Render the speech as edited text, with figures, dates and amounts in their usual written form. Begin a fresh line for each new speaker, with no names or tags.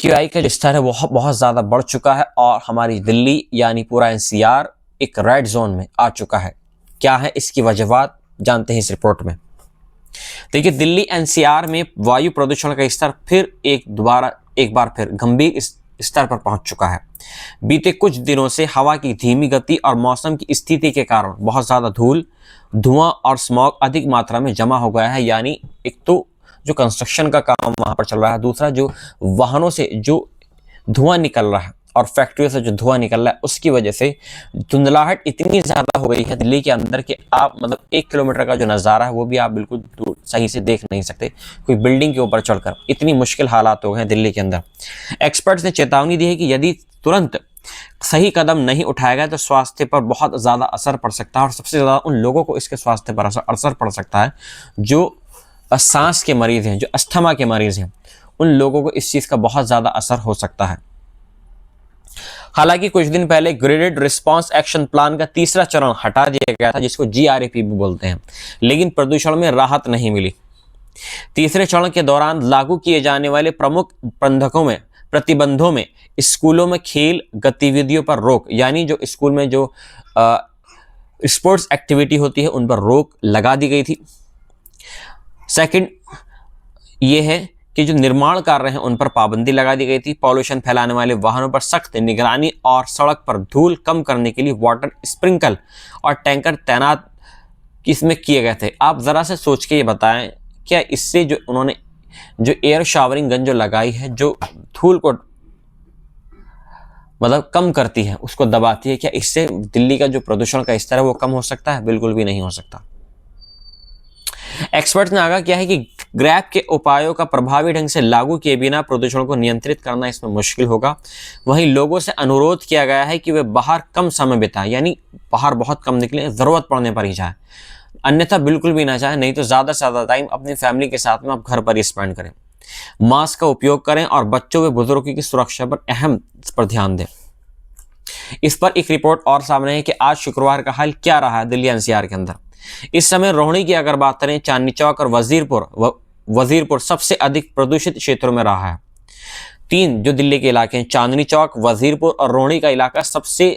AQI का जो स्तर है वो बहुत ज़्यादा बढ़ चुका है और हमारी दिल्ली यानी पूरा NCR एक रेड जोन में आ चुका है। क्या है इसकी वजह, जानते हैं इस रिपोर्ट में। देखिए, दिल्ली NCR में वायु प्रदूषण का स्तर फिर एक बार फिर गंभीर स्तर पर पहुंच चुका है। बीते कुछ दिनों से हवा की धीमी गति और मौसम की स्थिति के कारण बहुत ज़्यादा धूल, धुआं और स्मॉग अधिक मात्रा में जमा हो गया है। यानी एक तो जो कंस्ट्रक्शन का काम वहां पर चल रहा है, दूसरा जो वाहनों से जो धुआं निकल रहा है और फैक्ट्रियों से जो धुआं निकल रहा है, उसकी वजह से धुंधलाहट इतनी ज़्यादा हो गई है दिल्ली के अंदर कि आप मतलब 1 किलोमीटर का जो नज़ारा है वो भी आप बिल्कुल सही से देख नहीं सकते, कोई बिल्डिंग के ऊपर चढ़कर। इतनी मुश्किल हालात हो गए हैं दिल्ली के अंदर। एक्सपर्ट्स ने चेतावनी दी है कि यदि तुरंत सही कदम नहीं उठाया गया तो स्वास्थ्य पर बहुत ज़्यादा असर पड़ सकता है और सबसे ज़्यादा उन लोगों को इसके स्वास्थ्य पर असर पड़ सकता है जो सांस के मरीज़ हैं, जो अस्थमा के मरीज़ हैं, उन लोगों को इस चीज़ का बहुत ज़्यादा असर हो सकता है। हालांकि कुछ दिन पहले ग्रेडेड रिस्पांस एक्शन प्लान का तीसरा चरण हटा दिया गया था, जिसको GRAP भी बोलते हैं, लेकिन प्रदूषण में राहत नहीं मिली। तीसरे चरण के दौरान लागू किए जाने वाले प्रमुख प्रतिबंधों में स्कूलों में खेल गतिविधियों पर रोक, यानी जो स्कूल में जो स्पोर्ट्स एक्टिविटी होती है उन पर रोक लगा दी गई थी। सेकंड ये है कि जो निर्माण कार्य हैं उन पर पाबंदी लगा दी गई थी। पॉल्यूशन फैलाने वाले वाहनों पर सख्त निगरानी और सड़क पर धूल कम करने के लिए वाटर स्प्रिंकल और टैंकर तैनात इसमें किए गए थे। आप ज़रा से सोच के ये बताएं, क्या इससे जो उन्होंने जो एयर शावरिंग गन जो लगाई है, जो धूल को मतलब कम करती है, उसको दबाती है, क्या इससे दिल्ली का जो प्रदूषण का स्तर है वो कम हो सकता है? बिल्कुल भी नहीं हो सकता। एक्सपर्ट्स ने आगाह किया है कि ग्रैप के उपायों का प्रभावी ढंग से लागू किए बिना प्रदूषण को नियंत्रित करना इसमें मुश्किल होगा। वहीं लोगों से अनुरोध किया गया है कि वे बाहर कम समय बिताएं, यानी बाहर बहुत कम निकलें, जरूरत पड़ने पर ही जाएं, अन्यथा बिल्कुल भी ना जाएं। नहीं तो ज़्यादा से ज़्यादा टाइम अपनी फैमिली के साथ में आप घर पर ही स्पेंड करें। मास्क का उपयोग करें और बच्चों व बुजुर्गों की सुरक्षा पर ध्यान दें। इस पर एक रिपोर्ट और सामने है कि आज शुक्रवार का हाल क्या रहा है दिल्ली NCR के अंदर। इस समय रोहिणी की अगर बात करें, चांदनी चौक और वजीरपुर सबसे अधिक प्रदूषित क्षेत्रों में रहा है। 3 जो दिल्ली के इलाके हैं, चांदनी चौक, वजीरपुर और रोहिणी का इलाका सबसे